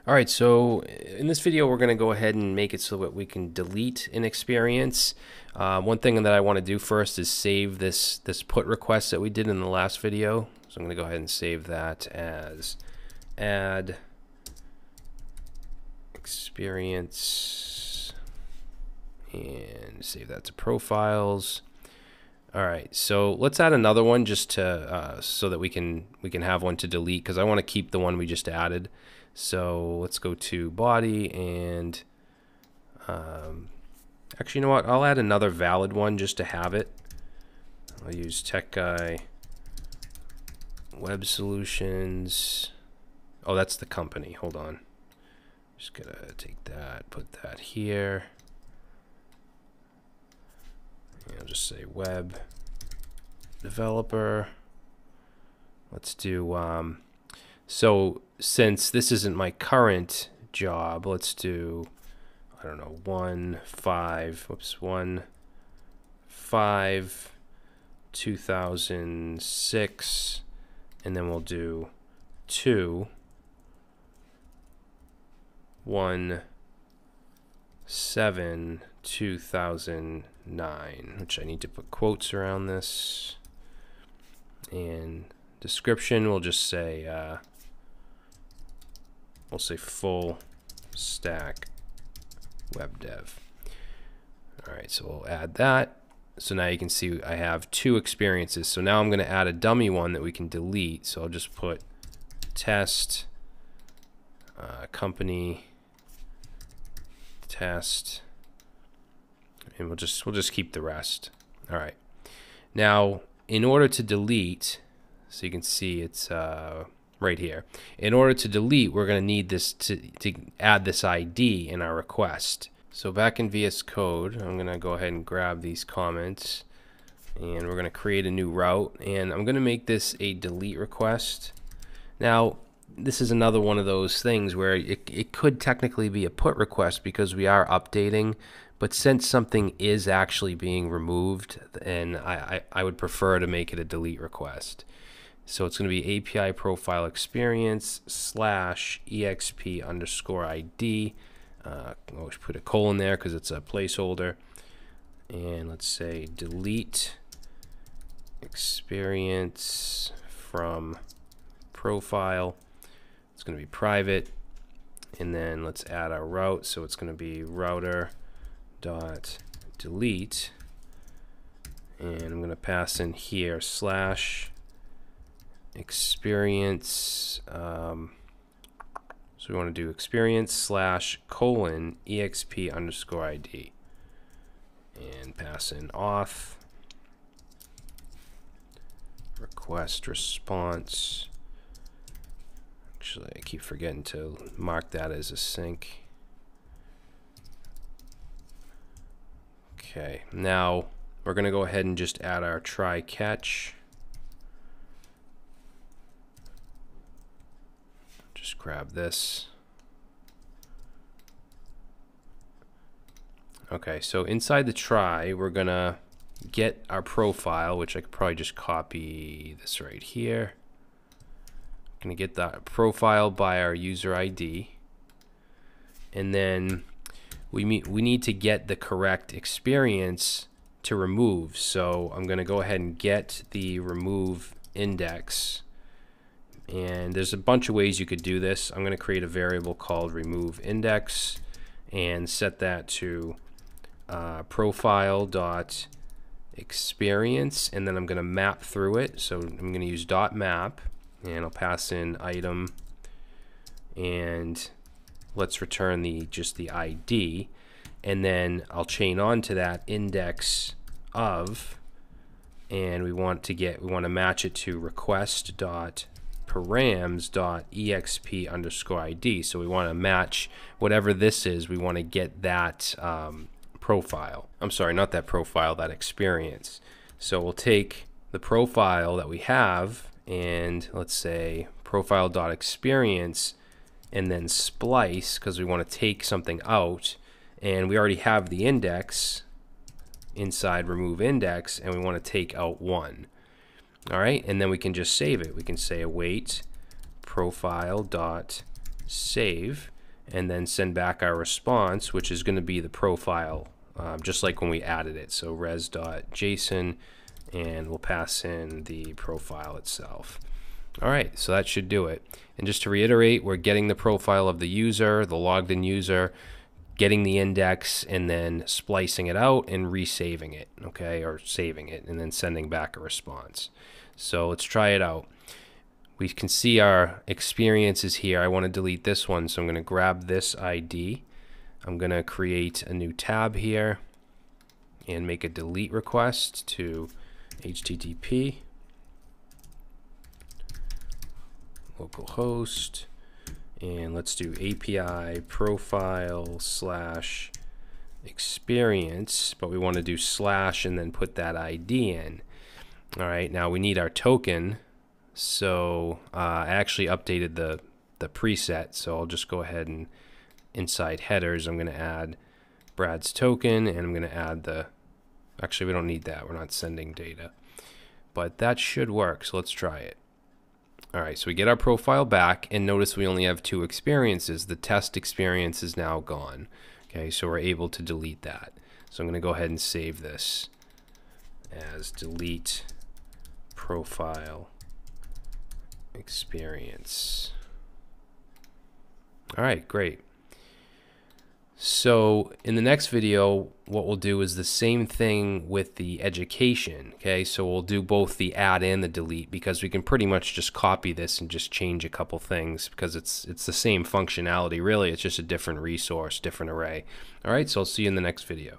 All right, so in this video, we're going to go ahead and make it so that we can delete an experience. One thing that I want to do first is save this put request that we did in the last video. So I'm going to go ahead and save that as add experience and save that to profiles. All right, so let's add another one just to so that we can have one to delete, because I want to keep the one we just added. So let's go to body and actually, you know what? I'll add another valid one just to have it. I'll use Tech Guy Web Solutions. Oh, that's the company. Hold on. Just gotta take that, put that here. And I'll just say web developer. Let's do so since this isn't my current job, let's do, I don't know, 1/5/2006, and then we'll do 2/1/7/2009, which I need to put quotes around this. And description, we'll just say full stack web dev. All right, so we'll add that. So now you can see I have two experiences. So now I'm going to add a dummy one that we can delete. So I'll just put test company test, and we'll just keep the rest. All right. Now, in order to delete, so you can see it's right here. In order to delete, we're going to need this to add this ID in our request. So back in VS Code, I'm going to go ahead and grab these comments, and we're going to create a new route, and I'm going to make this a delete request. Now, this is another one of those things where it could technically be a put request because we are updating, but since something is actually being removed, and I would prefer to make it a delete request. So it's going to be API profile experience /exp_ID. Always put a colon there because it's a placeholder. And let's say delete experience from profile. It's going to be private. And then let's add our route. So it's going to be router.delete. And I'm going to pass in here /experience. So we want to do experience /:exp_ID, and pass in auth request response. Actually, I keep forgetting to mark that as a sync. Okay, now we're going to go ahead and just add our try catch. Just grab this. Okay, so inside the try, we're going to get our profile, which I could probably just copy this right here. I'm going to get that profile by our user ID. And then we need to get the correct experience to remove. So I'm going to go ahead and get the remove index. And there's a bunch of ways you could do this. I'm going to create a variable called remove index and set that to profile.experience, and then I'm going to map through it. So I'm going to use .map, and I'll pass in item, and let's return just the ID, and then I'll chain on to that index of, and we want to match it to request.params.exp_ID. So we want to match whatever this is. We want to get that profile. I'm sorry, not that profile, that experience. So we'll take the profile that we have, and let's say profile.experience, and then splice, because we want to take something out, and we already have the index inside remove index, and we want to take out 1. All right, and then we can just save it. We can say await profile.save, and then send back our response, which is going to be the profile, just like when we added it. So res.json, and we'll pass in the profile itself. All right, so that should do it. And just to reiterate, we're getting the profile of the user, the logged in user, getting the index, and then splicing it out and resaving it, okay, or saving it, and then sending back a response. So let's try it out. We can see our experiences here. I want to delete this one, so I'm going to grab this ID. I'm going to create a new tab here and make a delete request to HTTP localhost, and let's do API profile / experience, but we want to do / and then put that ID in. All right, now we need our token. So I actually updated the preset, so I'll just go ahead and inside headers I'm going to add Brad's token, and I'm going to add the, actually we don't need that, we're not sending data, but that should work, so let's try it. All right, so we get our profile back, and notice we only have 2 experiences. The test experience is now gone. Okay, so we're able to delete that. So I'm going to go ahead and save this as delete profile experience. All right, great. So in the next video, what we'll do is the same thing with the education. Okay, so we'll do both the add and the delete, because we can pretty much just copy this and just change a couple things, because it's the same functionality. Really, it's just a different resource, different array. All right, so I'll see you in the next video.